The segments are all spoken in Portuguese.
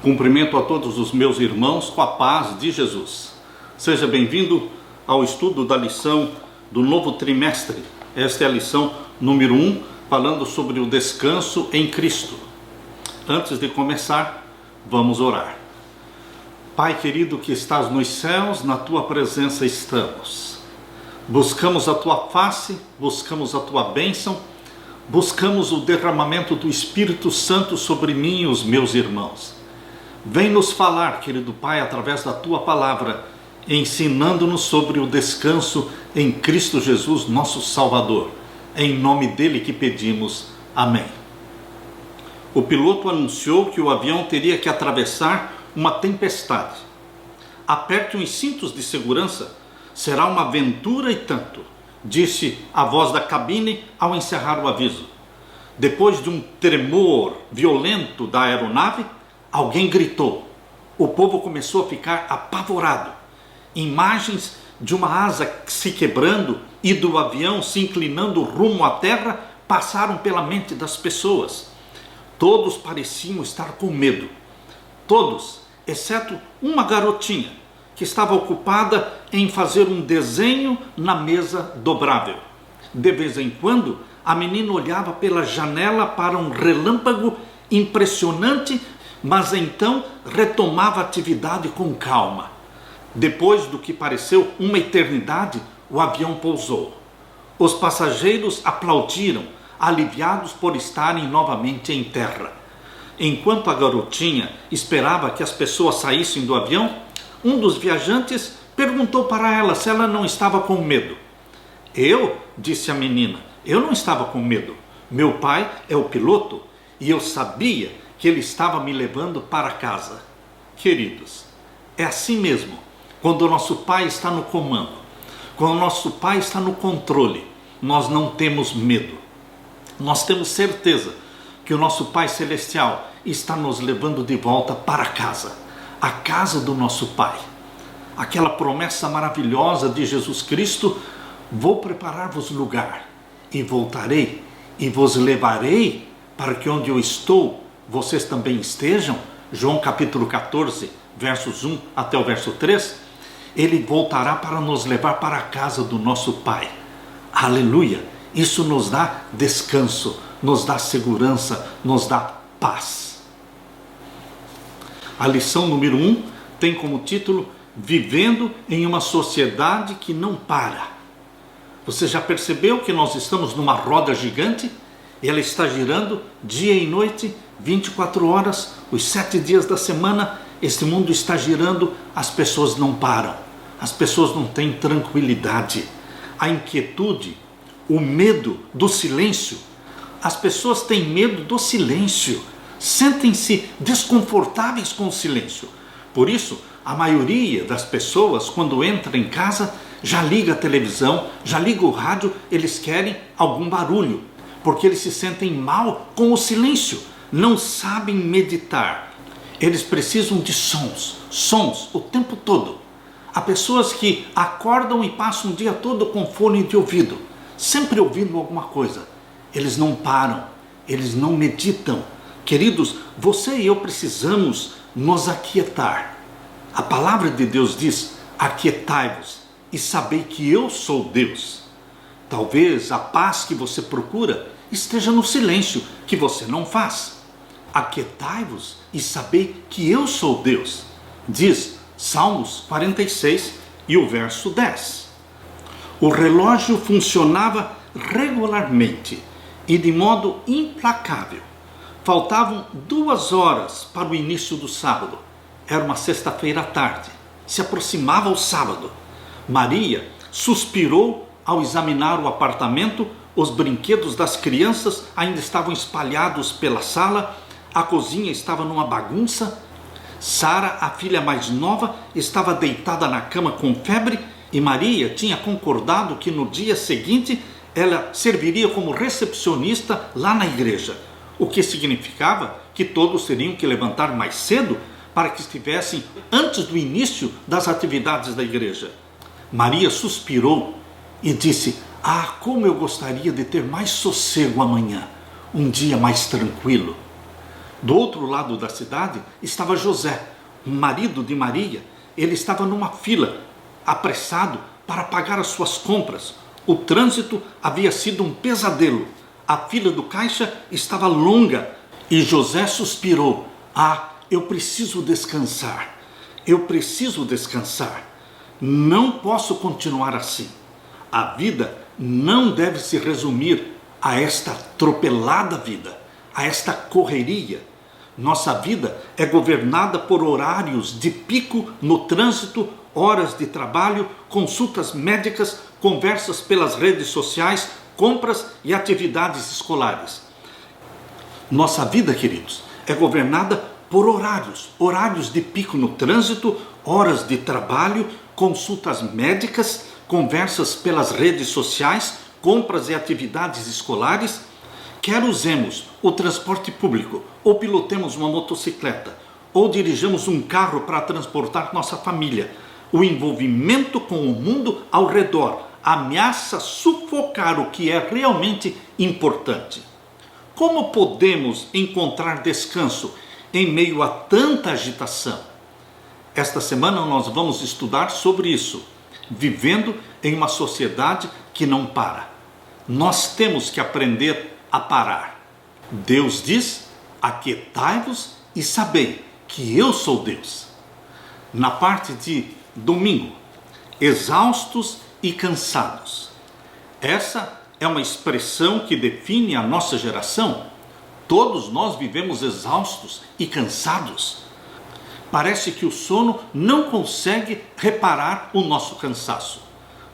Cumprimento a todos os meus irmãos com a paz de Jesus. Seja bem-vindo ao estudo da lição do novo trimestre. Esta é a lição número 1, falando sobre o descanso em Cristo. Antes de começar, vamos orar. Pai querido que estás nos céus, na tua presença estamos. Buscamos a tua face, buscamos a tua bênção, buscamos o derramamento do Espírito Santo sobre mim e os meus irmãos. Vem nos falar, querido Pai, através da tua palavra, ensinando-nos sobre o descanso em Cristo Jesus, nosso Salvador. É em nome dele que pedimos. Amém. O piloto anunciou que o avião teria que atravessar uma tempestade. Aperte os cintos de segurança, será uma aventura e tanto, disse a voz da cabine ao encerrar o aviso. Depois de um tremor violento da aeronave, alguém gritou. O povo começou a ficar apavorado. Imagens de uma asa se quebrando e do avião se inclinando rumo à terra passaram pela mente das pessoas. Todos pareciam estar com medo. Todos, exceto uma garotinha, que estava ocupada em fazer um desenho na mesa dobrável. De vez em quando, a menina olhava pela janela para um relâmpago impressionante, mas então retomava a atividade com calma. Depois do que pareceu uma eternidade, o avião pousou. Os passageiros aplaudiram, aliviados por estarem novamente em terra. Enquanto a garotinha esperava que as pessoas saíssem do avião, um dos viajantes perguntou para ela se ela não estava com medo. Eu, disse a menina, eu não estava com medo. Meu pai é o piloto e eu sabia que ele estava me levando para casa. Queridos, é assim mesmo, quando o nosso Pai está no comando, quando o nosso Pai está no controle, nós não temos medo. Nós temos certeza que o nosso Pai Celestial está nos levando de volta para casa, a casa do nosso Pai. Aquela promessa maravilhosa de Jesus Cristo: vou preparar-vos lugar, e voltarei, e vos levarei para que onde eu estou, vocês também estejam. João capítulo 14, versos 1 até o verso 3. Ele voltará para nos levar para a casa do nosso Pai. Aleluia! Isso nos dá descanso, nos dá segurança, nos dá paz. A lição número 1 tem como título: Vivendo em uma sociedade que não para. Você já percebeu que nós estamos numa roda gigante? Ela está girando dia e noite, 24 horas, os 7 dias da semana. Este mundo está girando, as pessoas não param, as pessoas não têm tranquilidade. A inquietude, o medo do silêncio. As pessoas têm medo do silêncio, sentem-se desconfortáveis com o silêncio. Por isso, a maioria das pessoas, quando entra em casa, já liga a televisão, já liga o rádio, eles querem algum barulho, porque eles se sentem mal com o silêncio, não sabem meditar. Eles precisam de sons o tempo todo. Há pessoas que acordam e passam o dia todo com fone de ouvido, sempre ouvindo alguma coisa. Eles não param, eles não meditam. Queridos, você e eu precisamos nos aquietar. A palavra de Deus diz: aquietai-vos e sabei que eu sou Deus. Talvez a paz que você procura esteja no silêncio que você não faz. Aquietai-vos e sabei que eu sou Deus, diz Salmos 46 e o verso 10. O relógio funcionava regularmente e de modo implacável. Faltavam 2 horas para o início do sábado. Era uma sexta-feira à tarde. Se aproximava o sábado. Maria suspirou ao examinar o apartamento. Os brinquedos das crianças ainda estavam espalhados pela sala. A cozinha estava numa bagunça. Sara, a filha mais nova, estava deitada na cama com febre. E Maria tinha concordado que no dia seguinte ela serviria como recepcionista lá na igreja. O que significava que todos teriam que levantar mais cedo para que estivessem antes do início das atividades da igreja. Maria suspirou e disse: como eu gostaria de ter mais sossego amanhã, um dia mais tranquilo. Do outro lado da cidade estava José, o marido de Maria. Ele estava numa fila, apressado para pagar as suas compras. O trânsito havia sido um pesadelo. A fila do caixa estava longa e José suspirou: "Ah, eu preciso descansar. Eu preciso descansar. Não posso continuar assim. A vida não deve se resumir a esta atropelada vida, a esta correria. Nossa vida é governada por horários de pico no trânsito, horas de trabalho, consultas médicas, conversas pelas redes sociais, compras e atividades escolares. Nossa vida, queridos, é governada por horários de pico no trânsito, horas de trabalho, consultas médicas, conversas pelas redes sociais, compras e atividades escolares. Quer usemos o transporte público, ou pilotemos uma motocicleta, ou dirijamos um carro para transportar nossa família, o envolvimento com o mundo ao redor ameaça sufocar o que é realmente importante. Como podemos encontrar descanso em meio a tanta agitação? Esta semana nós vamos estudar sobre isso, vivendo em uma sociedade que não para. Nós temos que aprender a parar. Deus diz: aquietai-vos e sabei que eu sou Deus. Na parte de domingo, exaustos e cansados. Essa é uma expressão que define a nossa geração. Todos nós vivemos exaustos e cansados. Parece que o sono não consegue reparar o nosso cansaço.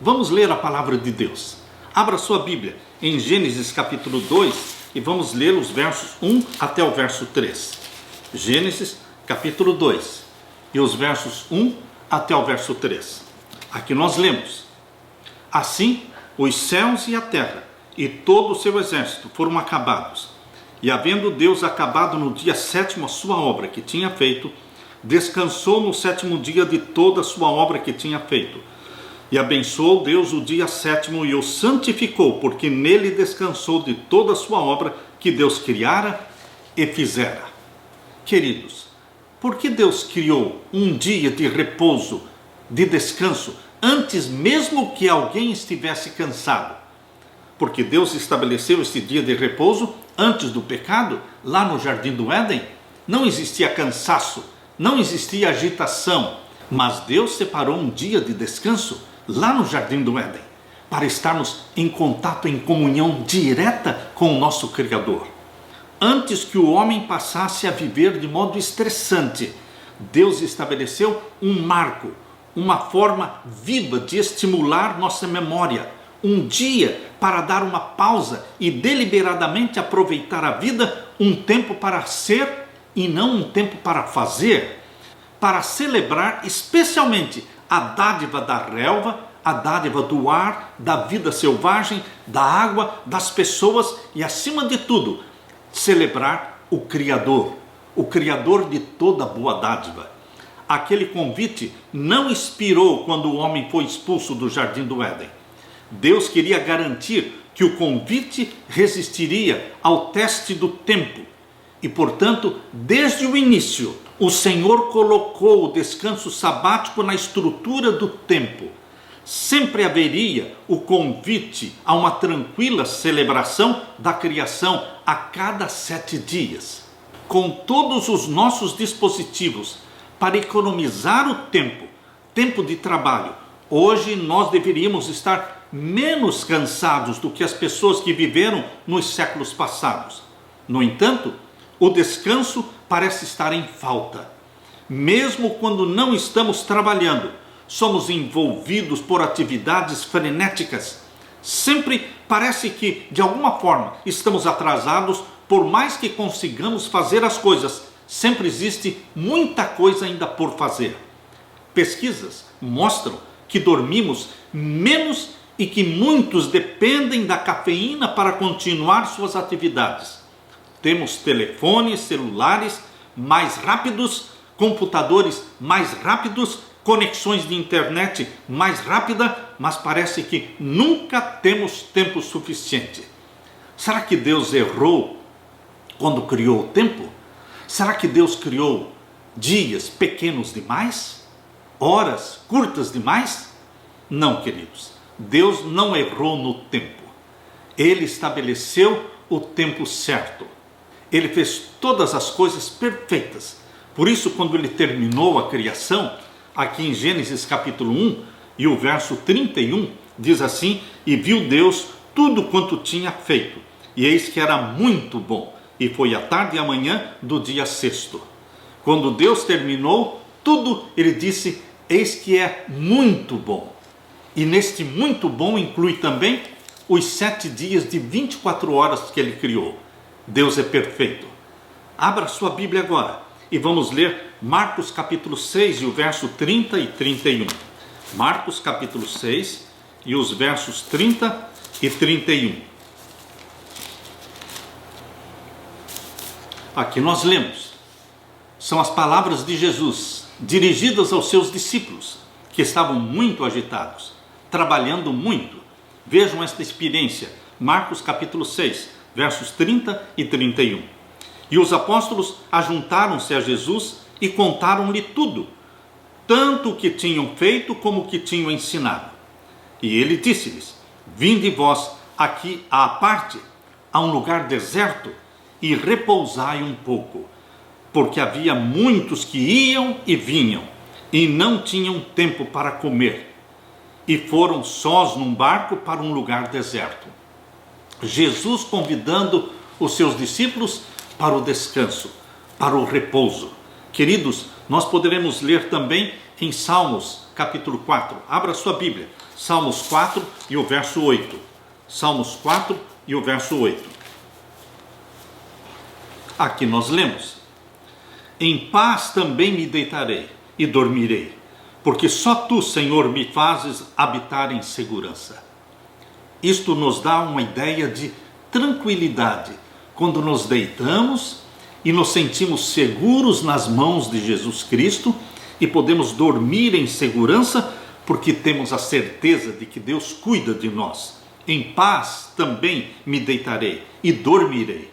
Vamos ler a palavra de Deus. Abra sua Bíblia em Gênesis capítulo 2 e vamos ler os versos 1 até o verso 3. Gênesis capítulo 2 e os versos 1 até o verso 3. Aqui nós lemos: Assim, os céus e a terra e todo o seu exército foram acabados. E havendo Deus acabado no dia 7º a sua obra que tinha feito, descansou no 7º dia de toda a sua obra que tinha feito. E abençoou Deus o dia 7º e o santificou, porque nele descansou de toda a sua obra que Deus criara e fizera. Queridos, por que Deus criou um dia de repouso, de descanso, antes mesmo que alguém estivesse cansado? Porque Deus estabeleceu este dia de repouso antes do pecado, lá no Jardim do Éden. Não existia cansaço, não existia agitação, mas Deus separou um dia de descanso lá no Jardim do Éden, para estarmos em contato, em comunhão direta com o nosso Criador. Antes que o homem passasse a viver de modo estressante, Deus estabeleceu um marco, uma forma viva de estimular nossa memória, um dia para dar uma pausa e deliberadamente aproveitar a vida, um tempo para ser e não um tempo para fazer, para celebrar especialmente a dádiva da relva, a dádiva do ar, da vida selvagem, da água, das pessoas e, acima de tudo, celebrar o Criador de toda boa dádiva. Aquele convite não expirou quando o homem foi expulso do Jardim do Éden. Deus queria garantir que o convite resistiria ao teste do tempo e, portanto, desde o início, o Senhor colocou o descanso sabático na estrutura do tempo. Sempre haveria o convite a uma tranquila celebração da criação a cada 7 dias. Com todos os nossos dispositivos para economizar o tempo de trabalho, hoje nós deveríamos estar menos cansados do que as pessoas que viveram nos séculos passados. No entanto, o descanso parece estar em falta. Mesmo quando não estamos trabalhando, somos envolvidos por atividades frenéticas. Sempre parece que, de alguma forma, estamos atrasados. Por mais que consigamos fazer as coisas, sempre existe muita coisa ainda por fazer. Pesquisas mostram que dormimos menos e que muitos dependem da cafeína para continuar suas atividades. Temos telefones celulares mais rápidos, computadores mais rápidos, conexões de internet mais rápida, mas parece que nunca temos tempo suficiente. Será que Deus errou quando criou o tempo? Será que Deus criou dias pequenos demais? Horas curtas demais? Não, queridos. Deus não errou no tempo. Ele estabeleceu o tempo certo. Ele fez todas as coisas perfeitas. Por isso, quando ele terminou a criação, aqui em Gênesis capítulo 1 e o verso 31, diz assim: e viu Deus tudo quanto tinha feito, e eis que era muito bom, e foi a tarde e a manhã do dia sexto. Quando Deus terminou tudo, ele disse: eis que é muito bom. E neste muito bom inclui também os 7 dias de 24 horas que ele criou. Deus é perfeito. Abra sua Bíblia agora e vamos ler Marcos capítulo 6 e o verso 30 e 31. Marcos capítulo 6 e os versos 30 e 31. Aqui nós lemos. São as palavras de Jesus, dirigidas aos seus discípulos, que estavam muito agitados, trabalhando muito. Vejam esta experiência, Marcos capítulo 6, versos 30 e 31. E os apóstolos ajuntaram-se a Jesus e contaram-lhe tudo, tanto o que tinham feito como o que tinham ensinado. E ele disse-lhes: vinde vós aqui à parte, a um lugar deserto, e repousai um pouco, porque havia muitos que iam e vinham, e não tinham tempo para comer, e foram sós num barco para um lugar deserto. Jesus convidando os seus discípulos para o descanso, para o repouso. Queridos, nós poderemos ler também em Salmos capítulo 4. Abra sua Bíblia, Salmos 4 e o verso 8. Salmos 4 e o verso 8. Aqui nós lemos: em paz também me deitarei e dormirei, porque só tu, Senhor, me fazes habitar em segurança. Isto nos dá uma ideia de tranquilidade quando nos deitamos e nos sentimos seguros nas mãos de Jesus Cristo e podemos dormir em segurança porque temos a certeza de que Deus cuida de nós. Em paz também me deitarei e dormirei,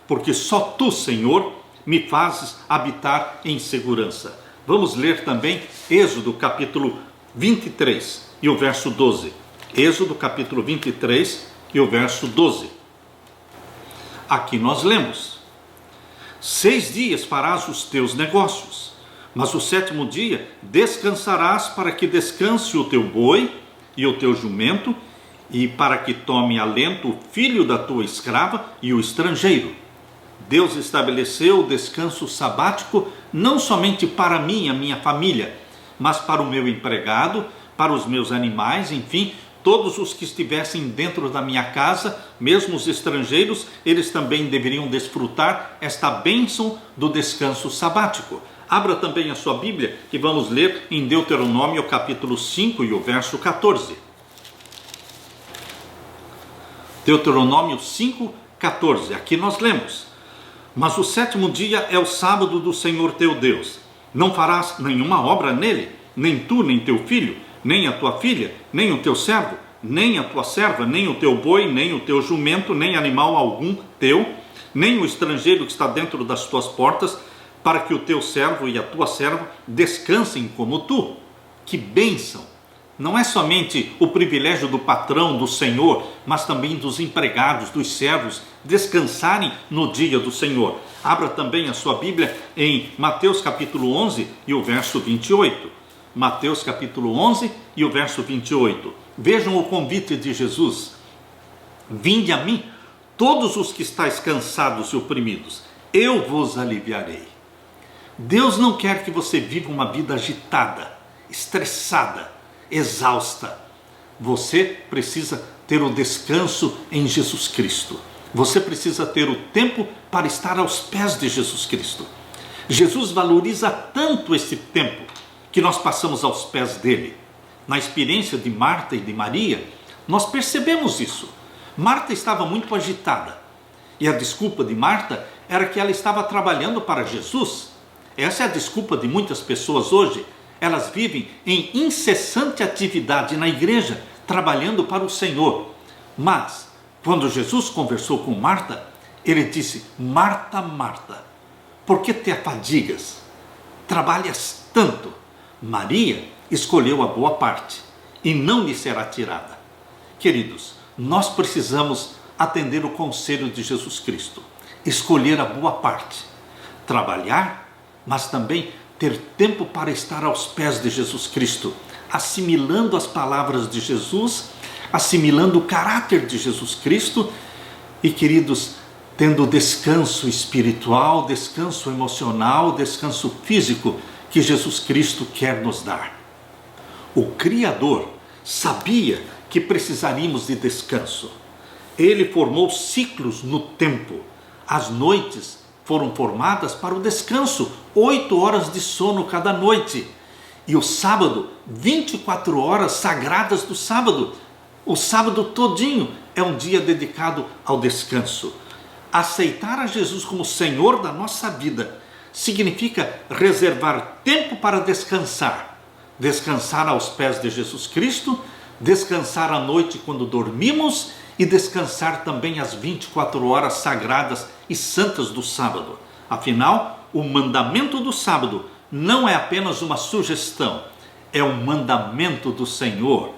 porque só tu, Senhor, me fazes habitar em segurança. Vamos ler também Êxodo capítulo 23 e o verso 12. Êxodo capítulo 23 e o verso 12. Aqui nós lemos: 6 dias farás os teus negócios, mas o 7º dia descansarás, para que descanse o teu boi e o teu jumento, e para que tome alento o filho da tua escrava e o estrangeiro. Deus estabeleceu o descanso sabático não somente para mim e a minha família, mas para o meu empregado, para os meus animais, enfim, todos os que estivessem dentro da minha casa, mesmo os estrangeiros, eles também deveriam desfrutar esta bênção do descanso sabático. Abra também a sua Bíblia e vamos ler em Deuteronômio capítulo 5 e o verso 14. Deuteronômio 5, 14. Aqui nós lemos: mas o 7º dia é o sábado do Senhor teu Deus. Não farás nenhuma obra nele, nem tu, nem teu filho, nem a tua filha, nem o teu servo, nem a tua serva, nem o teu boi, nem o teu jumento, nem animal algum teu, nem o estrangeiro que está dentro das tuas portas, para que o teu servo e a tua serva descansem como tu. Que bênção! Não é somente o privilégio do patrão, do Senhor, mas também dos empregados, dos servos, descansarem no dia do Senhor. Abra também a sua Bíblia em Mateus capítulo 11 e o verso 28. Mateus capítulo 11 e o verso 28. Vejam o convite de Jesus: vinde a mim, todos os que estáis cansados e oprimidos, eu vos aliviarei. Deus não quer que você viva uma vida agitada, estressada, exausta. Você precisa ter o descanso em Jesus Cristo. Você precisa ter o tempo para estar aos pés de Jesus Cristo. Jesus valoriza tanto esse tempo que nós passamos aos pés dele. Na experiência de Marta e de Maria, nós percebemos isso. Marta estava muito agitada, e a desculpa de Marta era que ela estava trabalhando para Jesus. Essa é a desculpa de muitas pessoas hoje. Elas vivem em incessante atividade na igreja, trabalhando para o Senhor. Mas, quando Jesus conversou com Marta, ele disse: Marta, Marta, por que te afadigas? Trabalhas tanto. Maria escolheu a boa parte, e não lhe será tirada. Queridos, nós precisamos atender o conselho de Jesus Cristo, escolher a boa parte, trabalhar, mas também ter tempo para estar aos pés de Jesus Cristo, assimilando as palavras de Jesus, assimilando o caráter de Jesus Cristo e, queridos, tendo descanso espiritual, descanso emocional, descanso físico que Jesus Cristo quer nos dar. O Criador sabia que precisaríamos de descanso. Ele formou ciclos no tempo. As noites foram formadas para o descanso, 8 horas de sono cada noite. E o sábado, 24 horas sagradas do sábado. O sábado todinho é um dia dedicado ao descanso. Aceitar a Jesus como Senhor da nossa vida significa reservar tempo para descansar. Descansar aos pés de Jesus Cristo, descansar à noite quando dormimos e descansar também as 24 horas sagradas e santas do sábado. Afinal, o mandamento do sábado não é apenas uma sugestão, é um mandamento do Senhor.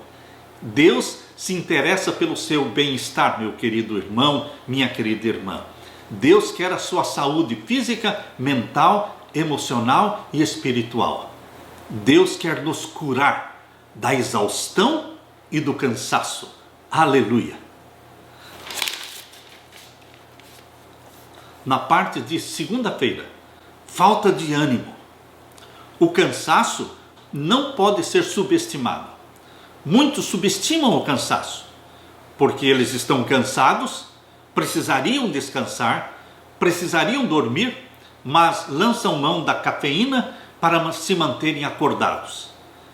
Deus se interessa pelo seu bem-estar, meu querido irmão, minha querida irmã. Deus quer a sua saúde física, mental, emocional e espiritual. Deus quer nos curar da exaustão e do cansaço. Aleluia! Na parte de segunda-feira, falta de ânimo. O cansaço não pode ser subestimado. Muitos subestimam o cansaço, porque eles estão cansados, precisariam descansar, precisariam dormir, mas lançam mão da cafeína para se manterem acordados.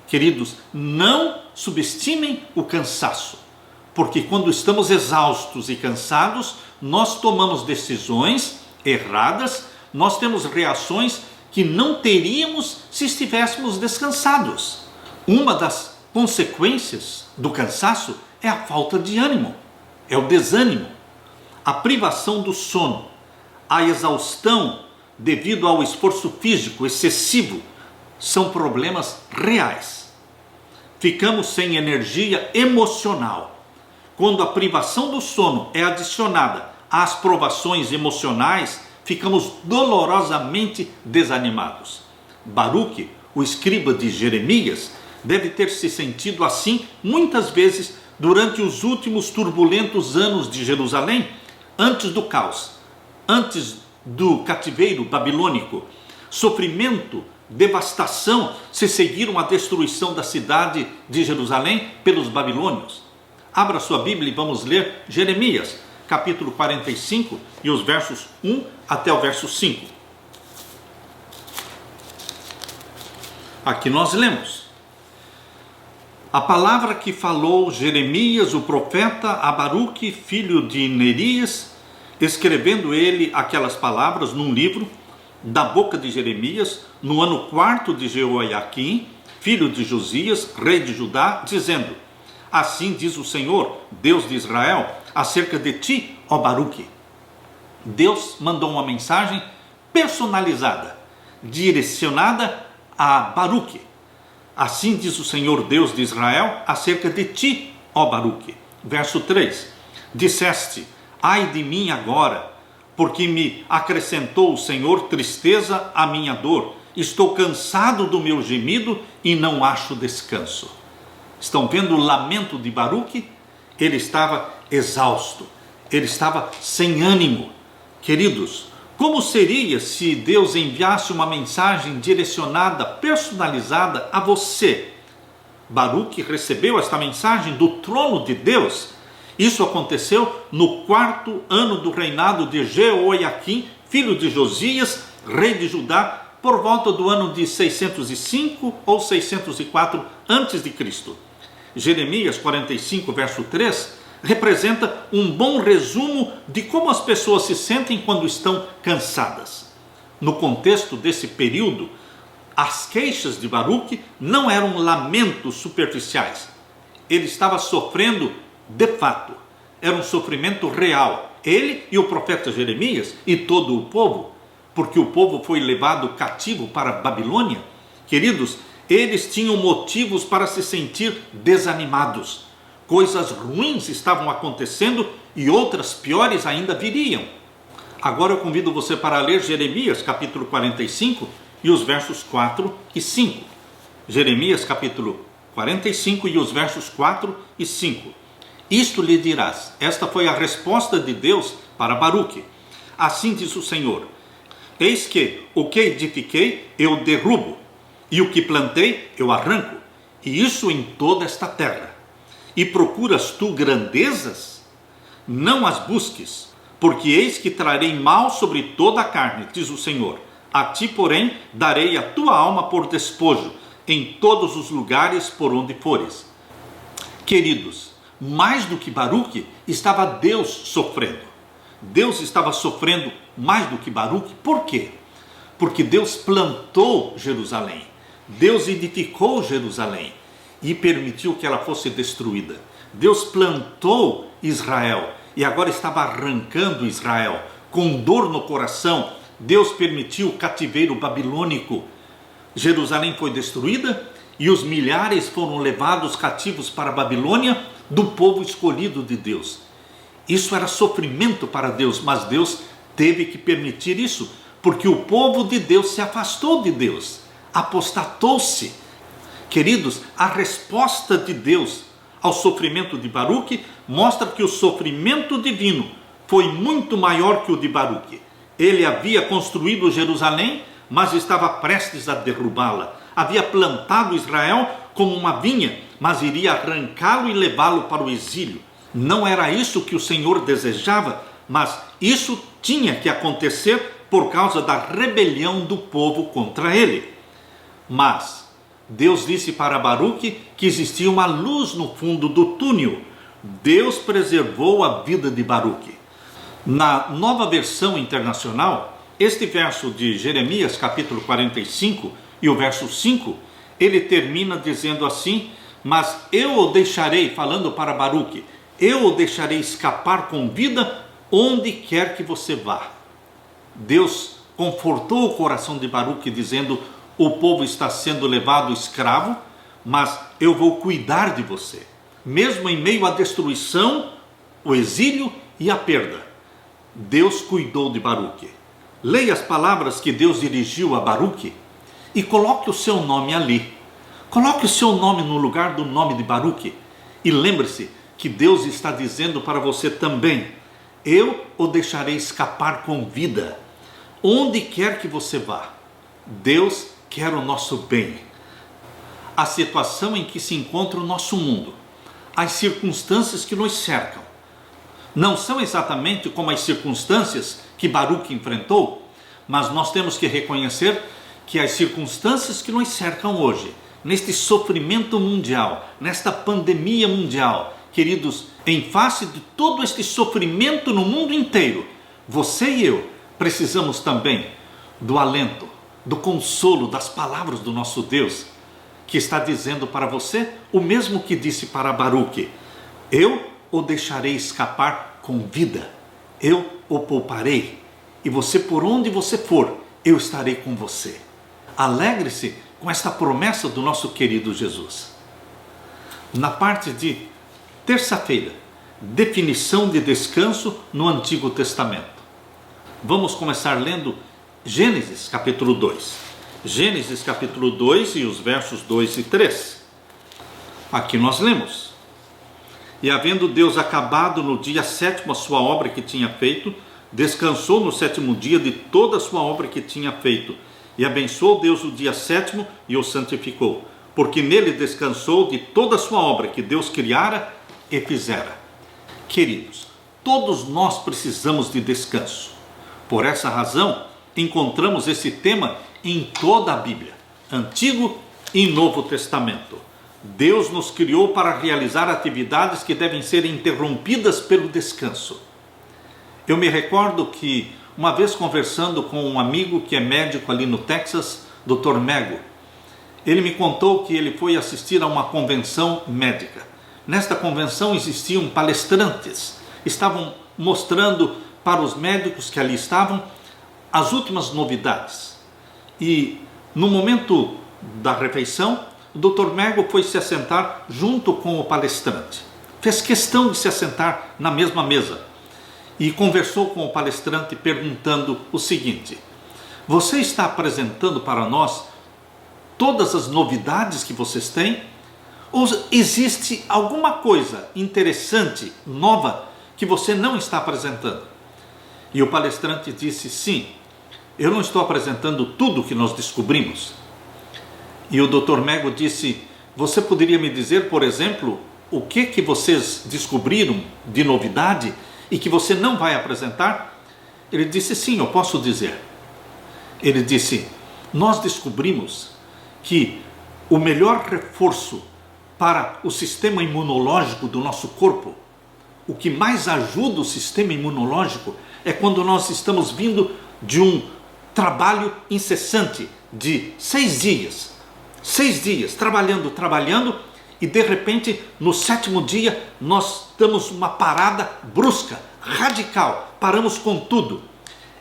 Queridos, não subestimem o cansaço, porque quando estamos exaustos e cansados, nós tomamos decisões erradas, nós temos reações que não teríamos se estivéssemos descansados. Uma das consequências do cansaço é a falta de ânimo, é o desânimo, a privação do sono, a exaustão devido ao esforço físico excessivo, são problemas reais. Ficamos sem energia emocional. Quando a privação do sono é adicionada às provações emocionais, ficamos dolorosamente desanimados. Baruque, o escriba de Jeremias, deve ter se sentido assim muitas vezes durante os últimos turbulentos anos de Jerusalém, antes do caos, antes do cativeiro babilônico. Sofrimento, devastação se seguiram à destruição da cidade de Jerusalém pelos babilônios. Abra sua Bíblia e vamos ler Jeremias, capítulo 45 e os versos 1 até o verso 5. Aqui nós lemos: a palavra que falou Jeremias, o profeta, a Baruque, filho de Nerias, escrevendo ele aquelas palavras num livro, da boca de Jeremias, no ano 4 de Jeoiaquim, filho de Josias, rei de Judá, dizendo: assim diz o Senhor, Deus de Israel, acerca de ti, ó Baruque. Deus mandou uma mensagem personalizada, direcionada a Baruque. Assim diz o Senhor Deus de Israel acerca de ti, ó Baruque. Verso 3. Disseste: ai de mim agora, porque me acrescentou o Senhor tristeza à minha dor. Estou cansado do meu gemido e não acho descanso. Estão vendo o lamento de Baruque? Ele estava exausto, ele estava sem ânimo. Queridos, como seria se Deus enviasse uma mensagem direcionada, personalizada a você? Baruque recebeu esta mensagem do trono de Deus. Isso aconteceu no 4º ano do reinado de Jeoiaquim, filho de Josias, rei de Judá, por volta do ano de 605 ou 604 a.C. Jeremias 45, verso 3, representa um bom resumo de como as pessoas se sentem quando estão cansadas. No contexto desse período, as queixas de Baruque não eram lamentos superficiais. Ele estava sofrendo de fato, era um sofrimento real. Ele e o profeta Jeremias e todo o povo, porque o povo foi levado cativo para a Babilônia? Queridos, eles tinham motivos para se sentir desanimados. Coisas ruins estavam acontecendo e outras piores ainda viriam. Agora eu convido você para ler Jeremias capítulo 45 e os versos 4 e 5. Jeremias capítulo 45 e os versos 4 e 5. Isto lhe dirás, esta foi a resposta de Deus para Baruque. Assim diz o Senhor: eis que o que edifiquei eu derrubo, e o que plantei eu arranco, e isso em toda esta terra. E procuras tu grandezas? Não as busques, porque eis que trarei mal sobre toda a carne, diz o Senhor. A ti, porém, darei a tua alma por despojo, em todos os lugares por onde fores. Queridos, mais do que Baruque, estava Deus sofrendo. Deus estava sofrendo mais do que Baruque. Por quê? Porque Deus plantou Jerusalém. Deus edificou Jerusalém e permitiu que ela fosse destruída. Deus plantou Israel e agora estava arrancando Israel. Com dor no coração, Deus permitiu o cativeiro babilônico. Jerusalém foi destruída e os milhares foram levados cativos para a Babilônia do povo escolhido de Deus. Isso era sofrimento para Deus, mas Deus teve que permitir isso, porque o povo de Deus se afastou de Deus, apostatou-se. Queridos, a resposta de Deus ao sofrimento de Baruque mostra que o sofrimento divino foi muito maior que o de Baruque. Ele havia construído Jerusalém, mas estava prestes a derrubá-la. Havia plantado Israel como uma vinha, mas iria arrancá-lo e levá-lo para o exílio. Não era isso que o Senhor desejava, mas isso tinha que acontecer por causa da rebelião do povo contra ele. Mas Deus disse para Baruque que existia uma luz no fundo do túnel. Deus preservou a vida de Baruque. Na Nova Versão Internacional, este verso de Jeremias capítulo 45 e o verso 5, ele termina dizendo assim: mas eu o deixarei, falando para Baruque, eu o deixarei escapar com vida onde quer que você vá. Deus confortou o coração de Baruque dizendo: o povo está sendo levado escravo, mas eu vou cuidar de você. Mesmo em meio à destruição, o exílio e a perda, Deus cuidou de Baruque. Leia as palavras que Deus dirigiu a Baruque e coloque o seu nome ali. Coloque o seu nome no lugar do nome de Baruque. E lembre-se que Deus está dizendo para você também: eu o deixarei escapar com vida, onde quer que você vá. Deus quer o nosso bem. A situação em que se encontra o nosso mundo, as circunstâncias que nos cercam, não são exatamente como as circunstâncias que Baruque enfrentou, mas nós temos que reconhecer que as circunstâncias que nos cercam hoje, neste sofrimento mundial, nesta pandemia mundial, queridos, em face de todo este sofrimento no mundo inteiro, você e eu precisamos também do alento, do consolo, das palavras do nosso Deus, que está dizendo para você o mesmo que disse para Baruque: eu o deixarei escapar com vida, eu o pouparei, e você, por onde você for, eu estarei com você. Alegre-se com esta promessa do nosso querido Jesus. Na parte de terça-feira, definição de descanso no Antigo Testamento. Vamos começar lendo Gênesis capítulo 2. Gênesis capítulo 2 e os versos 2 e 3. Aqui nós lemos: e havendo Deus acabado no dia 7º a sua obra que tinha feito, descansou no 7º dia de toda a sua obra que tinha feito. E abençoou Deus o dia 7º e o santificou, porque nele descansou de toda a sua obra que Deus criara e fizera. Queridos, todos nós precisamos de descanso. Por essa razão, encontramos esse tema em toda a Bíblia, Antigo e Novo Testamento. Deus nos criou para realizar atividades que devem ser interrompidas pelo descanso. Eu me recordo que, uma vez conversando com um amigo que é médico ali no Texas, Dr. Mego, ele me contou que ele foi assistir a uma convenção médica. Nesta convenção existiam palestrantes, estavam mostrando para os médicos que ali estavam as últimas novidades. E no momento da refeição, o Dr. Mego foi se assentar junto com o palestrante. Fez questão de se assentar na mesma mesa e conversou com o palestrante perguntando o seguinte: você está apresentando para nós todas as novidades que vocês têm? Ou existe alguma coisa interessante, nova, que você não está apresentando? E o palestrante disse: sim, eu não estou apresentando tudo que nós descobrimos. E o Dr. Mego disse: você poderia me dizer, por exemplo, o que vocês descobriram de novidade e que você não vai apresentar? Ele disse: sim, eu posso dizer. Ele disse: nós descobrimos que o melhor reforço para o sistema imunológico do nosso corpo, o que mais ajuda o sistema imunológico, é quando nós estamos vindo de um trabalho incessante de 6 dias. 6 dias, trabalhando, e de repente, no 7º dia, nós damos uma parada brusca, radical, paramos com tudo.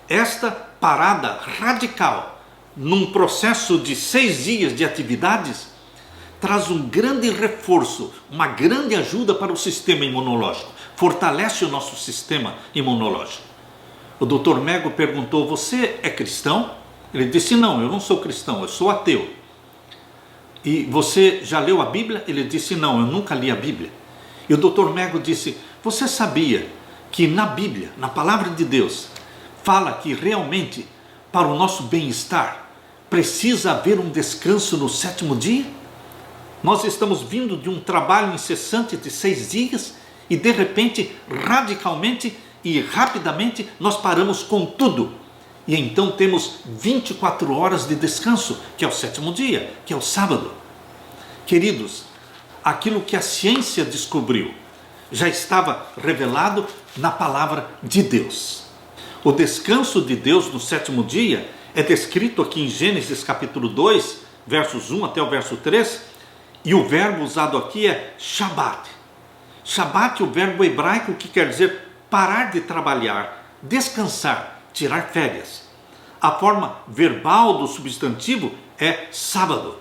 Esta parada radical, num processo de 6 dias de atividades, traz um grande reforço, uma grande ajuda para o sistema imunológico, fortalece o nosso sistema imunológico. O Dr. Mego perguntou: você é cristão? Ele disse: não, eu não sou cristão, eu sou ateu. E você já leu a Bíblia? Ele disse: não, eu nunca li a Bíblia. E o Dr. Mego disse: você sabia que na Bíblia, na palavra de Deus, fala que realmente para o nosso bem-estar precisa haver um descanso no 7º dia? Nós estamos vindo de um trabalho incessante de 6 dias e de repente, radicalmente e rapidamente, nós paramos com tudo. E então temos 24 horas de descanso, que é o 7º dia, que é o sábado. Queridos, aquilo que a ciência descobriu já estava revelado na palavra de Deus. O descanso de Deus no 7º dia é descrito aqui em Gênesis capítulo 2, versos 1 até o verso 3, e o verbo usado aqui é Shabat. Shabat é o verbo hebraico que quer dizer parar de trabalhar, descansar, tirar férias. A forma verbal do substantivo é sábado.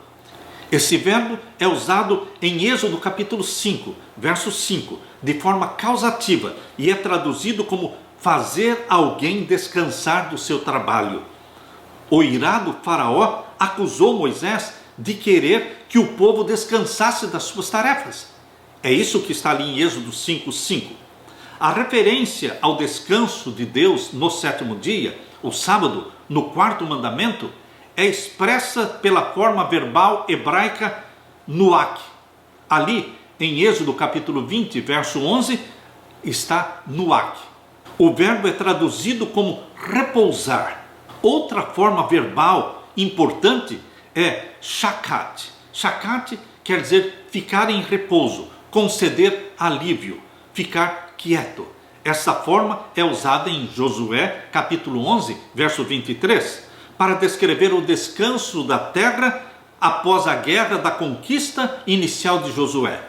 Esse verbo é usado em Êxodo capítulo 5, verso 5, de forma causativa, e é traduzido como fazer alguém descansar do seu trabalho. O irado faraó acusou Moisés de querer que o povo descansasse das suas tarefas. É isso que está ali em Êxodo 5:5. A referência ao descanso de Deus no 7º dia, o sábado, no 4º mandamento, é expressa pela forma verbal hebraica nuak. Ali, em Êxodo capítulo 20, verso 11, está nuak. O verbo é traduzido como repousar. Outra forma verbal importante é shakat. Shakat quer dizer ficar em repouso, conceder alívio, ficar quieto. Essa forma é usada em Josué capítulo 11, verso 23, para descrever o descanso da terra após a guerra da conquista inicial de Josué.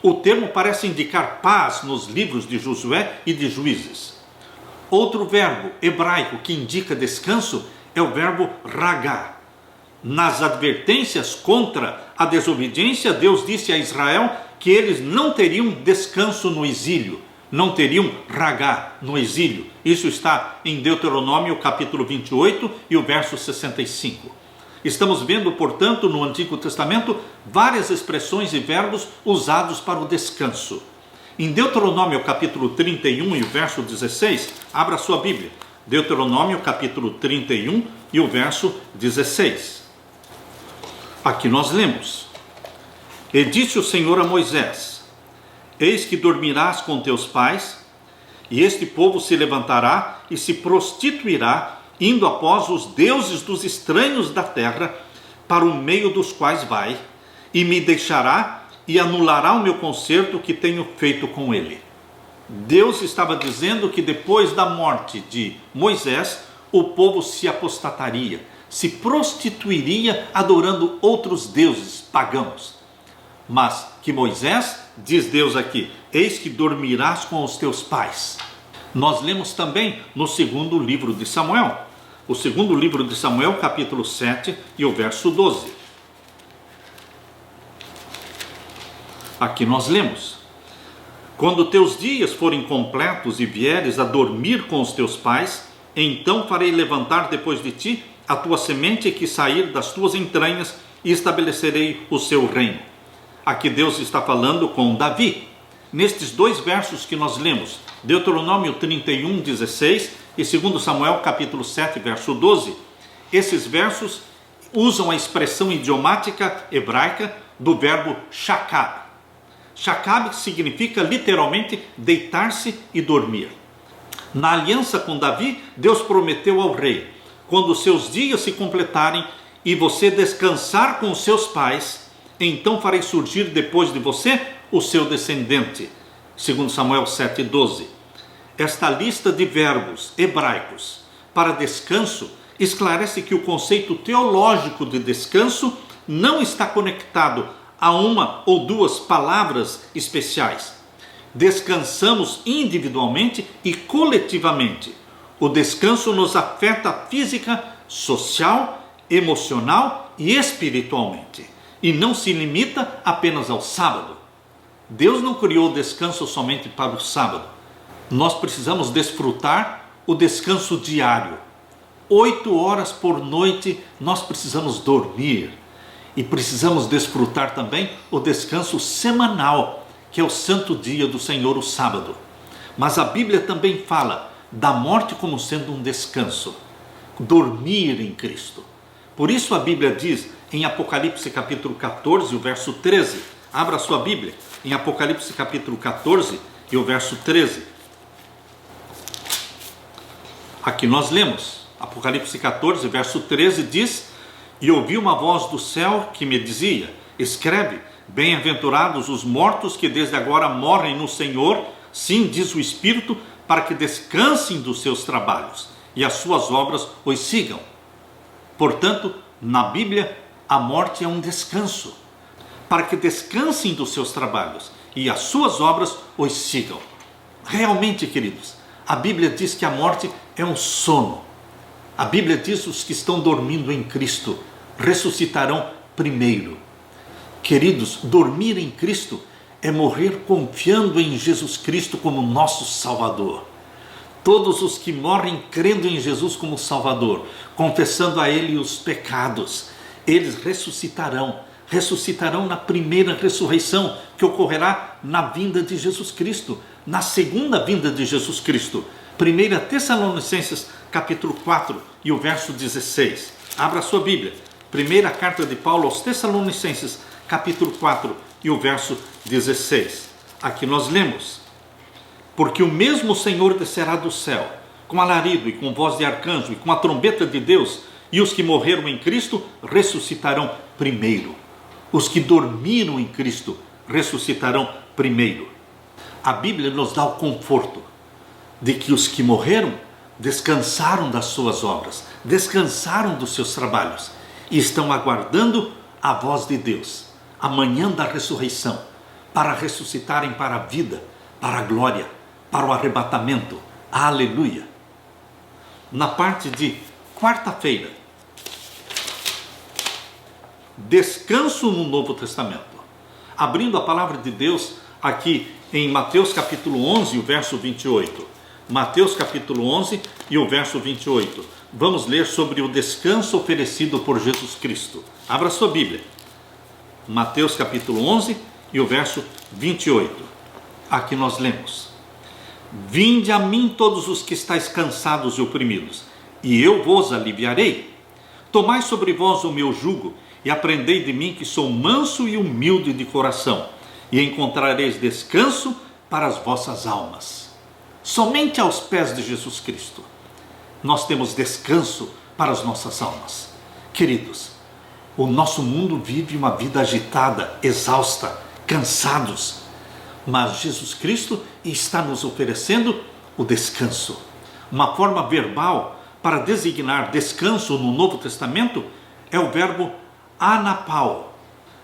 O termo parece indicar paz nos livros de Josué e de Juízes. Outro verbo hebraico que indica descanso é o verbo ragá. Nas advertências contra a desobediência, Deus disse a Israel que eles não teriam descanso no exílio, não teriam ragá no exílio. Isso está em Deuteronômio capítulo 28 e o verso 65. Estamos vendo, portanto, no Antigo Testamento, várias expressões e verbos usados para o descanso. Em Deuteronômio capítulo 31 e o verso 16, abra sua Bíblia. Deuteronômio capítulo 31 e o verso 16. Aqui nós lemos: E disse o Senhor a Moisés: Eis que dormirás com teus pais, e este povo se levantará e se prostituirá, indo após os deuses dos estranhos da terra, para o meio dos quais vai, e me deixará e anulará o meu concerto que tenho feito com ele. Deus estava dizendo que depois da morte de Moisés, o povo se apostataria, se prostituiria adorando outros deuses pagãos. Mas que Moisés, diz Deus aqui, eis que dormirás com os teus pais. Nós lemos também no 2º livro de Samuel, o segundo livro de Samuel, capítulo 7 e o verso 12. Aqui nós lemos: quando teus dias forem completos e vieres a dormir com os teus pais, então farei levantar depois de ti a tua semente que sair das tuas entranhas e estabelecerei o seu reino. Aqui Deus está falando com Davi. Nestes dois versos que nós lemos, Deuteronômio 31, 16 e 2 Samuel capítulo 7, verso 12, esses versos usam a expressão idiomática hebraica do verbo shakab. Shakab significa literalmente deitar-se e dormir. Na aliança com Davi, Deus prometeu ao rei: quando os seus dias se completarem e você descansar com os seus pais, então farei surgir depois de você o seu descendente. 2 Samuel 7,12. Esta lista de verbos hebraicos para descanso esclarece que o conceito teológico de descanso não está conectado a uma ou duas palavras especiais. Descansamos individualmente e coletivamente. O descanso nos afeta física, social, emocional e espiritualmente, e não se limita apenas ao sábado. Deus não criou o descanso somente para o sábado. Nós precisamos desfrutar o descanso diário. 8 horas por noite nós precisamos dormir. E precisamos desfrutar também o descanso semanal, que é o santo dia do Senhor, o sábado. Mas a Bíblia também fala da morte como sendo um descanso. Dormir em Cristo. Por isso a Bíblia diz em Apocalipse capítulo 14, o verso 13. Abra a sua Bíblia em Apocalipse capítulo 14 e o verso 13. Aqui nós lemos, Apocalipse 14, verso 13 diz: e ouvi uma voz do céu que me dizia: escreve, bem-aventurados os mortos que desde agora morrem no Senhor, sim, diz o Espírito, para que descansem dos seus trabalhos e as suas obras os sigam. Portanto, na Bíblia, a morte é um descanso, para que descansem dos seus trabalhos e as suas obras os sigam. Realmente, queridos, a Bíblia diz que a morte é um sono. A Bíblia diz que os que estão dormindo em Cristo ressuscitarão primeiro. Queridos, dormir em Cristo é morrer confiando em Jesus Cristo como nosso Salvador. Todos os que morrem crendo em Jesus como Salvador, confessando a Ele os pecados, eles ressuscitarão na primeira ressurreição que ocorrerá na vinda de Jesus Cristo, na segunda vinda de Jesus Cristo. 1 Tessalonicenses capítulo 4 e o verso 16. Abra a sua Bíblia. Primeira carta de Paulo aos Tessalonicenses capítulo 4 e o verso 16. Aqui nós lemos: porque o mesmo Senhor descerá do céu, com alarido e com voz de arcanjo e com a trombeta de Deus, e os que morreram em Cristo ressuscitarão primeiro. Os que dormiram em Cristo ressuscitarão primeiro. A Bíblia nos dá o conforto de que os que morreram descansaram das suas obras, descansaram dos seus trabalhos e estão aguardando a voz de Deus, a manhã da ressurreição, para ressuscitarem para a vida, para a glória, para o arrebatamento. Aleluia! Na parte de quarta-feira, descanso no Novo Testamento. Abrindo a palavra de Deus aqui em Mateus capítulo 11, o verso 28. Mateus capítulo 11 e o verso 28. Vamos ler sobre o descanso oferecido por Jesus Cristo. Abra sua Bíblia. Mateus capítulo 11 e o verso 28. Aqui nós lemos: vinde a mim todos os que estáis cansados e oprimidos, e eu vos aliviarei. Tomai sobre vós o meu jugo e aprendei de mim, que sou manso e humilde de coração, e encontrareis descanso para as vossas almas. Somente aos pés de Jesus Cristo nós temos descanso para as nossas almas. Queridos, o nosso mundo vive uma vida agitada, exausta, cansados, mas Jesus Cristo está nos oferecendo o descanso. Uma forma verbal para designar descanso no Novo Testamento é o verbo anapau.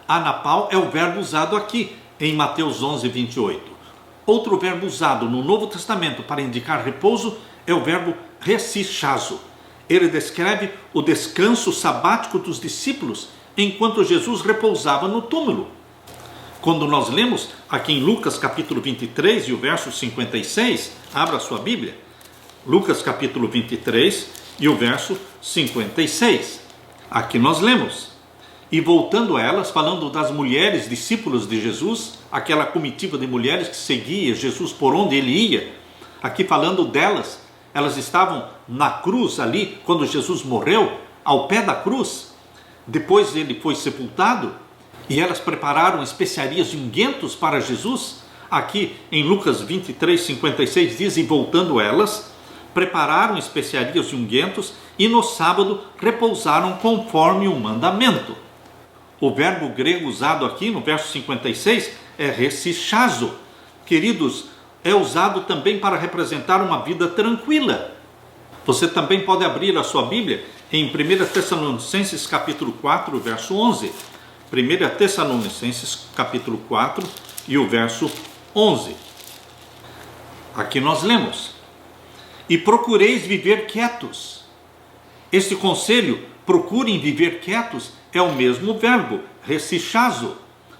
Anapau é o verbo usado aqui em Mateus 11, 28. Outro verbo usado no Novo Testamento para indicar repouso é o verbo resischazo. Ele descreve o descanso sabático dos discípulos enquanto Jesus repousava no túmulo. Quando nós lemos aqui em Lucas capítulo 23 e o verso 56, abra sua Bíblia, Lucas capítulo 23 e o verso 56. Aqui nós lemos: e voltando a elas, falando das mulheres discípulos de Jesus, aquela comitiva de mulheres que seguia Jesus por onde ele ia, aqui falando delas, elas estavam na cruz ali, quando Jesus morreu, ao pé da cruz, depois ele foi sepultado, e elas prepararam especiarias e unguentos para Jesus. Aqui em Lucas 23, 56 diz: e voltando elas, prepararam especiarias e unguentos, e no sábado repousaram conforme o mandamento. O verbo grego usado aqui no verso 56 é resichazo. Queridos, é usado também para representar uma vida tranquila. Você também pode abrir a sua Bíblia em 1 Tessalonicenses capítulo 4, verso 11. 1 Tessalonicenses capítulo 4 e o verso 11. Aqui nós lemos: e procureis viver quietos. Este conselho, procurem viver quietos, é o mesmo verbo, resichazo.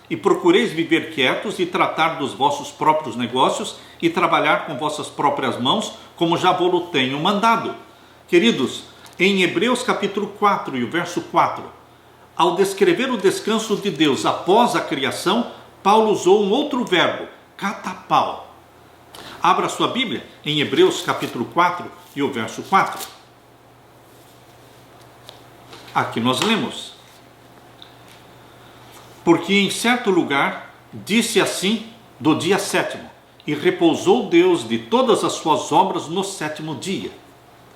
E procureis viver quietos e tratar dos vossos próprios negócios e trabalhar com vossas próprias mãos, como já vos tenho mandado. Queridos, em Hebreus capítulo 4 e o verso 4, ao descrever o descanso de Deus após a criação, Paulo usou um outro verbo, catapau. Abra sua Bíblia em Hebreus capítulo 4 e o verso 4. Aqui nós lemos: porque em certo lugar disse assim do dia sétimo, e repousou Deus de todas as suas obras no sétimo dia.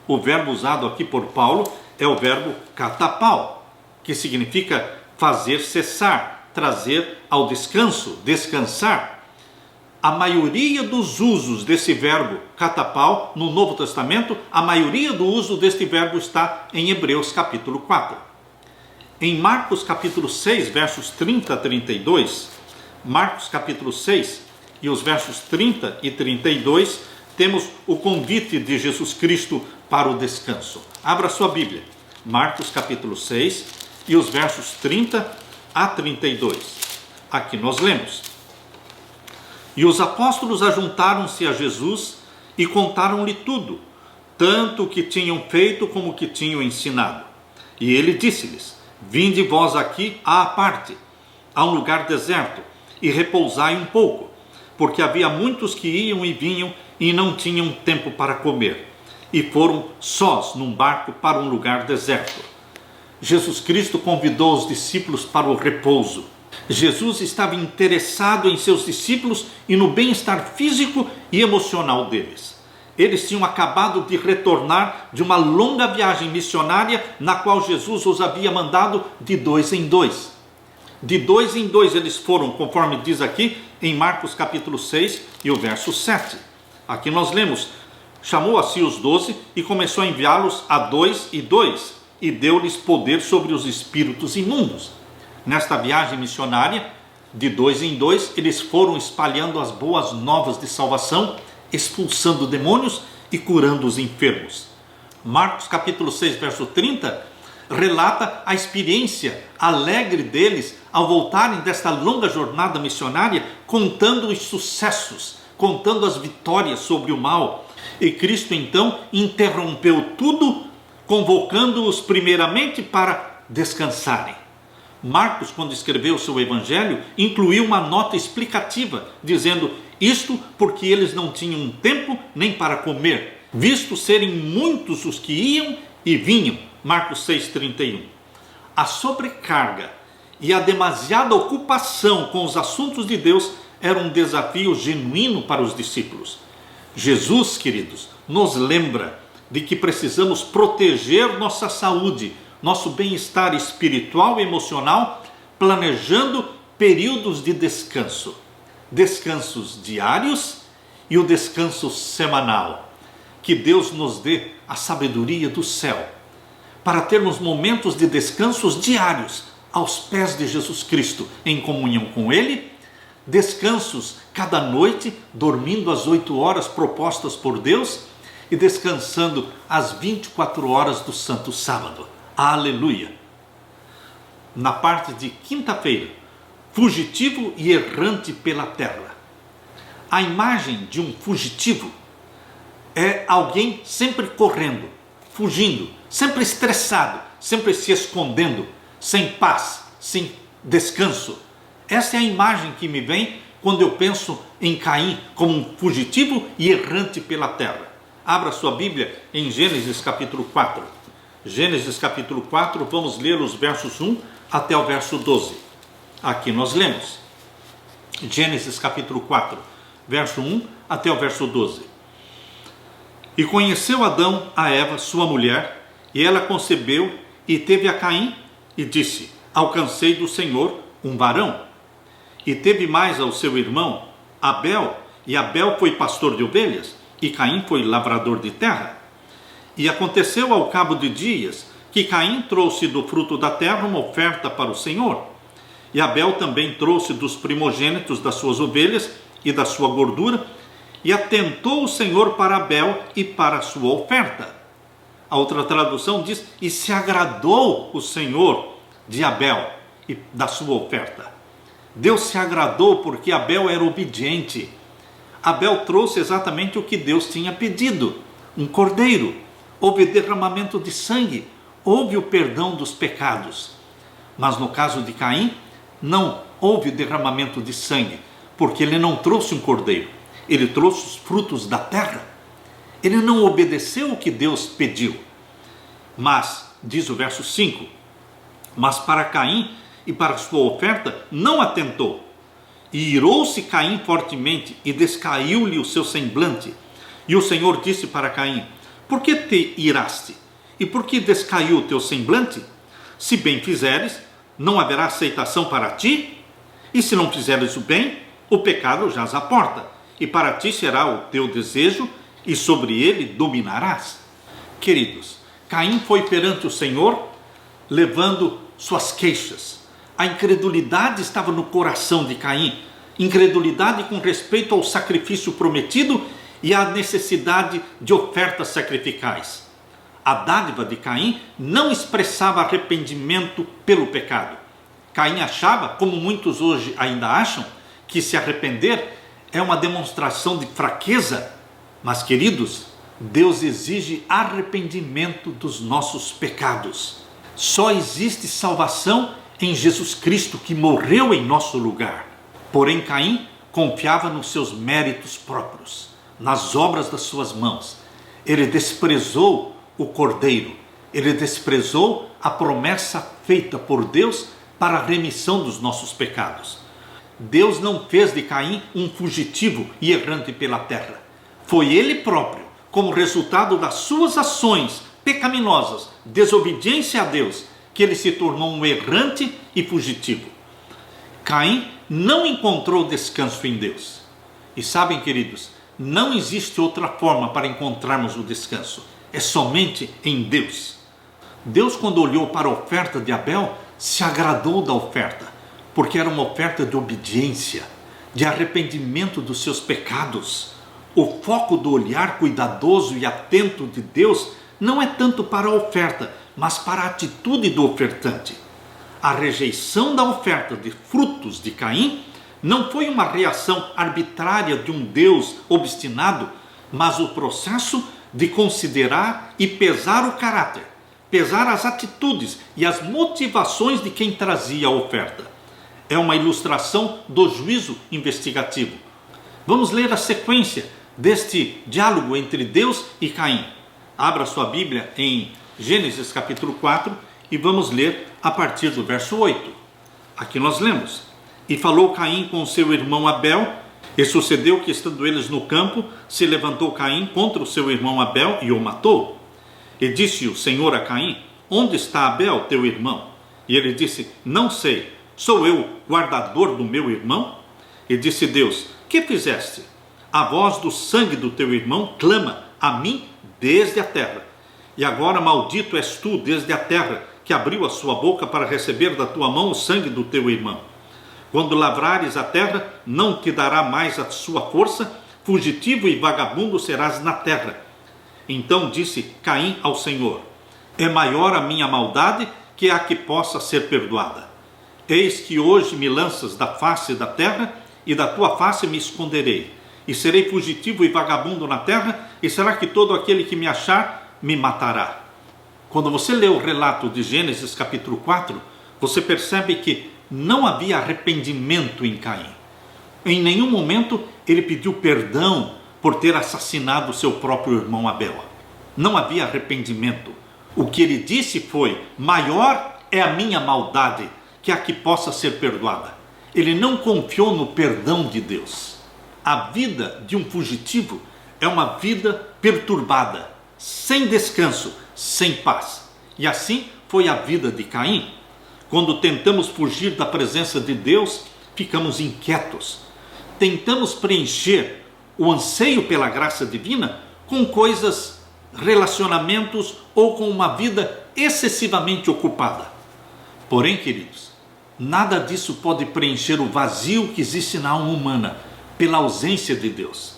O verbo usado aqui por Paulo é o verbo catapau, que significa fazer cessar, trazer ao descanso, descansar. A maioria dos usos desse verbo catapau no Novo Testamento, a maioria do uso deste verbo está em Hebreus capítulo 4. Em Marcos capítulo 6, versos 30 a 32, Marcos capítulo 6 e os versos 30 e 32, temos o convite de Jesus Cristo para o descanso. Abra sua Bíblia, Marcos capítulo 6 e os versos 30 a 32. Aqui nós lemos: e os apóstolos ajuntaram-se a Jesus e contaram-lhe tudo, tanto o que tinham feito como o que tinham ensinado. E ele disse-lhes: vinde vós aqui à parte, a um lugar deserto, e repousai um pouco, porque havia muitos que iam e vinham e não tinham tempo para comer, e foram sós num barco para um lugar deserto. Jesus Cristo convidou os discípulos para o repouso. Jesus estava interessado em seus discípulos e no bem-estar físico e emocional deles. Eles tinham acabado de retornar de uma longa viagem missionária, na qual Jesus os havia mandado de 2 em 2. De 2 em 2 eles foram, conforme diz aqui em Marcos capítulo 6 e o verso 7. Aqui nós lemos: chamou a si os 12 e começou a enviá-los a 2 e 2, e deu-lhes poder sobre os espíritos imundos. Nesta viagem missionária, de 2 em 2, eles foram espalhando as boas novas de salvação, expulsando demônios e curando os enfermos. Marcos capítulo 6, verso 30, relata a experiência alegre deles ao voltarem desta longa jornada missionária, contando os sucessos, contando as vitórias sobre o mal. E Cristo então interrompeu tudo, convocando-os primeiramente para descansarem. Marcos, quando escreveu o seu evangelho, incluiu uma nota explicativa, dizendo: isto porque eles não tinham tempo nem para comer, visto serem muitos os que iam e vinham. Marcos 6,31. A sobrecarga e a demasiada ocupação com os assuntos de Deus era um desafio genuíno para os discípulos. Jesus, queridos, nos lembra de que precisamos proteger nossa saúde, nosso bem-estar espiritual e emocional, planejando períodos de descanso. Descansos diários e o descanso semanal. Que Deus nos dê a sabedoria do céu para termos momentos de descansos diários aos pés de Jesus Cristo, em comunhão com Ele, descansos cada noite, dormindo as 8 horas propostas por Deus, e descansando às 24 horas do Santo Sábado. Aleluia! Na parte de quinta-feira, fugitivo e errante pela terra. A imagem de um fugitivo é alguém sempre correndo, fugindo, sempre estressado, sempre se escondendo, sem paz, sem descanso. Essa é a imagem que me vem quando eu penso em Caim como um fugitivo e errante pela terra. Abra sua Bíblia em Gênesis capítulo 4. Gênesis capítulo 4, vamos ler os versos 1 até o verso 12. Aqui nós lemos. Gênesis capítulo 4, verso 1 até o verso 12. E conheceu Adão a Eva, sua mulher, e ela concebeu e teve a Caim, e disse: alcancei do Senhor um varão. E teve mais ao seu irmão Abel, e Abel foi pastor de ovelhas, e Caim foi lavrador de terra. E aconteceu ao cabo de dias, que Caim trouxe do fruto da terra uma oferta para o Senhor. E Abel também trouxe dos primogênitos das suas ovelhas e da sua gordura, e atentou o Senhor para Abel e para a sua oferta. A outra tradução diz: e se agradou o Senhor de Abel e da sua oferta. Deus se agradou porque Abel era obediente. Abel trouxe exatamente o que Deus tinha pedido: um cordeiro. Houve derramamento de sangue, houve o perdão dos pecados. Mas no caso de Caim, não houve derramamento de sangue, porque ele não trouxe um cordeiro, ele trouxe os frutos da terra. Ele não obedeceu o que Deus pediu. Mas, diz o verso 5, mas para Caim e para a sua oferta não atentou. E irou-se Caim fortemente e descaiu-lhe o seu semblante. E o Senhor disse para Caim: por que te iraste? E por que descaiu o teu semblante? Se bem fizeres, não haverá aceitação para ti? E se não fizeres o bem, o pecado jaz à porta, e para ti será o teu desejo, e sobre ele dominarás. Queridos, Caim foi perante o Senhor, levando suas queixas. A incredulidade estava no coração de Caim, incredulidade com respeito ao sacrifício prometido e à necessidade de ofertas sacrificais. A dádiva de Caim não expressava arrependimento pelo pecado. Caim achava, como muitos hoje ainda acham, que se arrepender é uma demonstração de fraqueza. Mas, queridos, Deus exige arrependimento dos nossos pecados. Só existe salvação em Jesus Cristo, que morreu em nosso lugar. Porém, Caim confiava nos seus méritos próprios, nas obras das suas mãos. Ele desprezou o cordeiro, ele desprezou a promessa feita por Deus para a remissão dos nossos pecados. Deus não fez de Caim um fugitivo e errante pela terra. Foi ele próprio, como resultado das suas ações pecaminosas, desobediência a Deus, que ele se tornou um errante e fugitivo. Caim não encontrou descanso em Deus. E sabem, queridos, não existe outra forma para encontrarmos o descanso. É somente em Deus. Deus, quando olhou para a oferta de Abel, se agradou da oferta, porque era uma oferta de obediência, de arrependimento dos seus pecados. O foco do olhar cuidadoso e atento de Deus não é tanto para a oferta, mas para a atitude do ofertante. A rejeição da oferta de frutos de Caim não foi uma reação arbitrária de um Deus obstinado, mas o processo de considerar e pesar o caráter, pesar as atitudes e as motivações de quem trazia a oferta. É uma ilustração do juízo investigativo. Vamos ler a sequência deste diálogo entre Deus e Caim. Abra sua Bíblia em Gênesis capítulo 4 e vamos ler a partir do verso 8. Aqui nós lemos: e falou Caim com seu irmão Abel, e sucedeu que, estando eles no campo, se levantou Caim contra o seu irmão Abel e o matou. E disse o Senhor a Caim: onde está Abel, teu irmão? E ele disse: não sei, sou eu guardador do meu irmão? E disse Deus: que fizeste? A voz do sangue do teu irmão clama a mim desde a terra. E agora maldito és tu desde a terra, que abriu a sua boca para receber da tua mão o sangue do teu irmão. Quando lavrares a terra, não te dará mais a sua força, fugitivo e vagabundo serás na terra. Então disse Caim ao Senhor: é maior a minha maldade que a que possa ser perdoada. Eis que hoje me lanças da face da terra, e da tua face me esconderei, e serei fugitivo e vagabundo na terra, e será que todo aquele que me achar me matará? Quando você lê o relato de Gênesis capítulo 4, você percebe que não havia arrependimento em Caim. Em nenhum momento ele pediu perdão por ter assassinado seu próprio irmão Abel. Não havia arrependimento. O que ele disse foi: maior é a minha maldade que a que possa ser perdoada. Ele não confiou no perdão de Deus. A vida de um fugitivo é uma vida perturbada, sem descanso, sem paz. E assim foi a vida de Caim. Quando tentamos fugir da presença de Deus, ficamos inquietos. Tentamos preencher o anseio pela graça divina com coisas, relacionamentos ou com uma vida excessivamente ocupada. Porém, queridos, nada disso pode preencher o vazio que existe na alma humana pela ausência de Deus.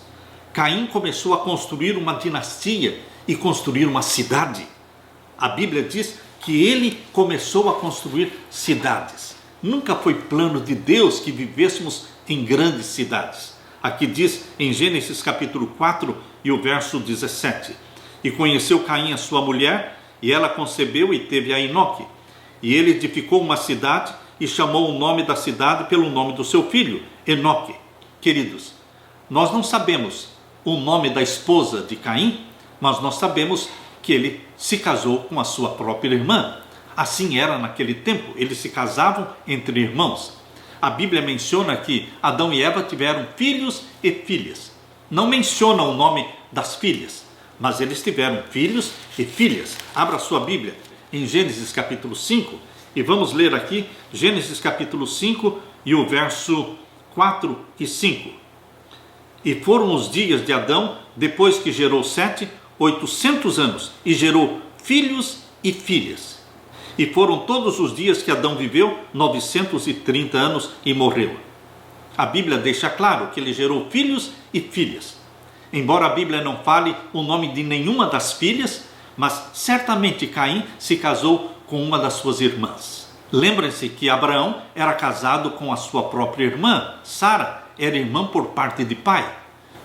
Caim começou a construir uma dinastia e construir uma cidade. A Bíblia diz que ele começou a construir cidades. Nunca foi plano de Deus que vivêssemos em grandes cidades. Aqui diz em Gênesis capítulo 4 e o verso 17: e conheceu Caim a sua mulher, e ela concebeu e teve a Enoque. E ele edificou uma cidade e chamou o nome da cidade pelo nome do seu filho, Enoque. Queridos, nós não sabemos o nome da esposa de Caim, mas nós sabemos que ele se casou com a sua própria irmã. Assim era naquele tempo, eles se casavam entre irmãos. A Bíblia menciona que Adão e Eva tiveram filhos e filhas. Não menciona o nome das filhas, mas eles tiveram filhos e filhas. Abra sua Bíblia em Gênesis capítulo 5 e vamos ler aqui Gênesis capítulo 5 e o verso 4 e 5. E foram os dias de Adão, depois que gerou Sete, 800 anos, e gerou filhos e filhas. E foram todos os dias que Adão viveu, 930 anos, e morreu. A Bíblia deixa claro que ele gerou filhos e filhas. Embora a Bíblia não fale o nome de nenhuma das filhas, mas certamente Caim se casou com uma das suas irmãs. Lembrem-se que Abraão era casado com a sua própria irmã, Sara, era irmã por parte de pai.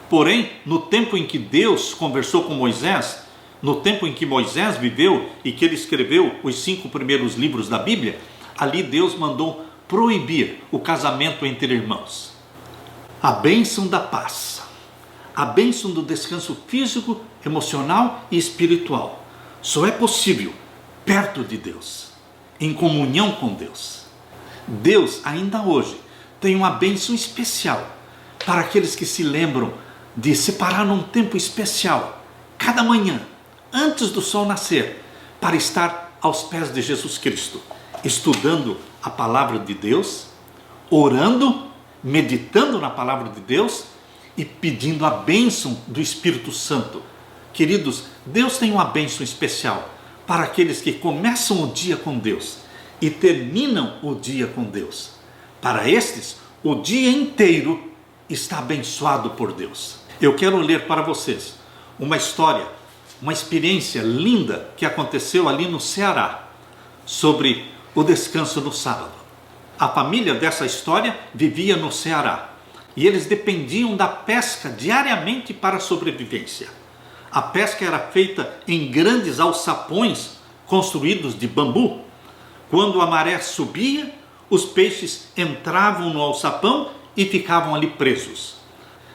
Porém, no tempo em que Deus conversou com Moisés, no tempo em que Moisés viveu e que ele escreveu os 5 primeiros livros da Bíblia, ali Deus mandou proibir o casamento entre irmãos. A bênção da paz, a bênção do descanso físico, emocional e espiritual só é possível perto de Deus, em comunhão com Deus. Deus ainda hoje tem uma bênção especial para aqueles que se lembram de separar um tempo especial cada manhã, antes do sol nascer, para estar aos pés de Jesus Cristo, estudando a palavra de Deus, orando, meditando na palavra de Deus e pedindo a bênção do Espírito Santo. Queridos, Deus tem uma bênção especial para aqueles que começam o dia com Deus e terminam o dia com Deus. Para estes, o dia inteiro está abençoado por Deus. Eu quero ler para vocês uma história, uma experiência linda que aconteceu ali no Ceará, sobre o descanso no sábado. A família dessa história vivia no Ceará e eles dependiam da pesca diariamente para a sobrevivência. A pesca era feita em grandes alçapões construídos de bambu. Quando a maré subia, os peixes entravam no alçapão e ficavam ali presos.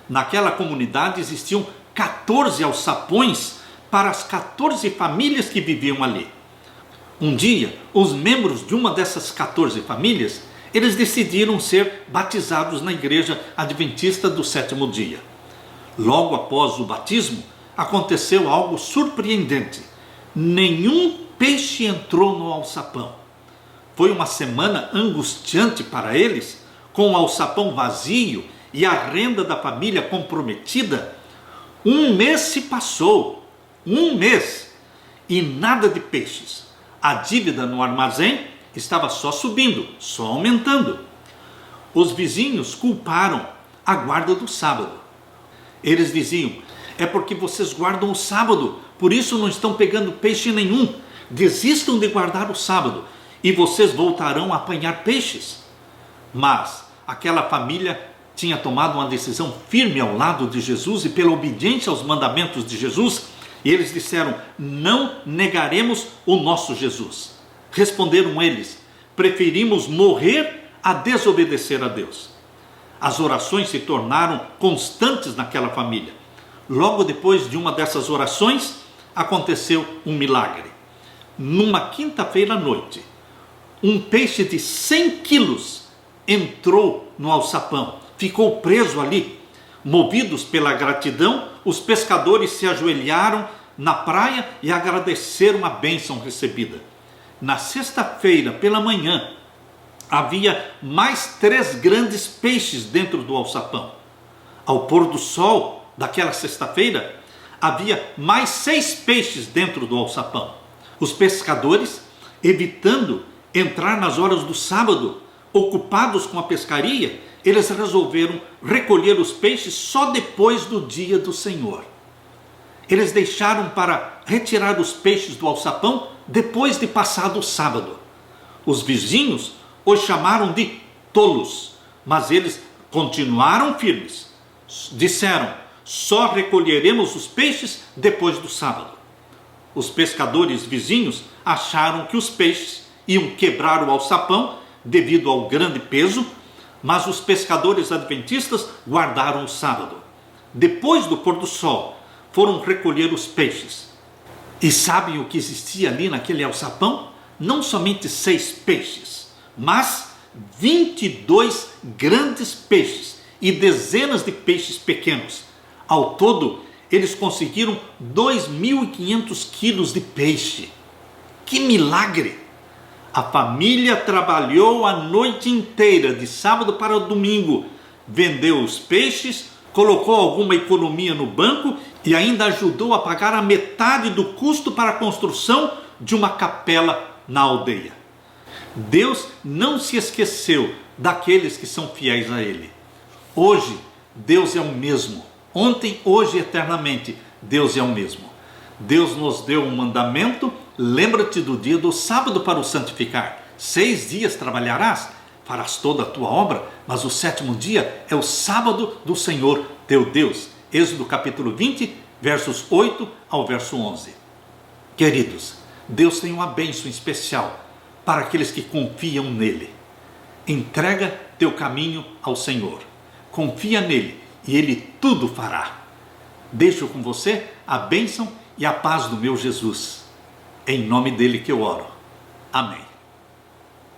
Naquela comunidade existiam 14 alçapões para as 14 famílias que viviam ali. Um dia, os membros de uma dessas 14 famílias, eles decidiram ser batizados na igreja adventista do sétimo dia. Logo após o batismo, aconteceu algo surpreendente. Nenhum peixe entrou no alçapão. Foi uma semana angustiante para eles, com o alçapão vazio e a renda da família comprometida. Um mês se passou, um mês, e nada de peixes. A dívida no armazém estava só subindo, só aumentando. Os vizinhos culparam a guarda do sábado. Eles diziam: é porque vocês guardam o sábado por isso não estão pegando peixe nenhum. Desistam de guardar o sábado e vocês voltarão a apanhar peixes. Mas aquela família tinha tomado uma decisão firme ao lado de Jesus e pela obediência aos mandamentos de Jesus, e eles disseram: não negaremos o nosso Jesus. Responderam eles: preferimos morrer a desobedecer a Deus. As orações se tornaram constantes naquela família. Logo depois de uma dessas orações, aconteceu um milagre. Numa quinta-feira à noite, um peixe de 100 quilos entrou no alçapão, ficou preso ali. Movidos pela gratidão, os pescadores se ajoelharam na praia e agradeceram a bênção recebida. Na sexta-feira, pela manhã, havia mais 3 grandes peixes dentro do alçapão. Ao pôr do sol daquela sexta-feira, havia mais 6 peixes dentro do alçapão. Os pescadores, evitando entrar nas horas do sábado, ocupados com a pescaria, eles resolveram recolher os peixes só depois do dia do Senhor. Eles deixaram para retirar os peixes do alçapão depois de passado o sábado. Os vizinhos os chamaram de tolos, mas eles continuaram firmes. Disseram: só recolheremos os peixes depois do sábado. Os pescadores vizinhos acharam que os peixes iam quebrar o alçapão devido ao grande peso, mas os pescadores adventistas guardaram o sábado. Depois do pôr do sol, foram recolher os peixes. E sabem o que existia ali naquele alçapão? Não somente 6 peixes, mas 22 grandes peixes e dezenas de peixes pequenos. Ao todo, eles conseguiram 2.500 quilos de peixe. Que milagre! A família trabalhou a noite inteira, de sábado para domingo, vendeu os peixes, colocou alguma economia no banco e ainda ajudou a pagar a metade do custo para a construção de uma capela na aldeia. Deus não se esqueceu daqueles que são fiéis a Ele. Hoje, Deus é o mesmo. Ontem, hoje e eternamente, Deus é o mesmo. Deus nos deu um mandamento: lembra-te do dia do sábado para o santificar. 6 dias trabalharás, farás toda a tua obra, mas o 7º dia é o sábado do Senhor teu Deus. Êxodo capítulo 20, versos 8 ao verso 11. Queridos, Deus tem uma bênção especial para aqueles que confiam nele. Entrega teu caminho ao Senhor. Confia nele e ele tudo fará. Deixo com você a bênção e a paz do meu Jesus. Em nome dele que eu oro. Amém.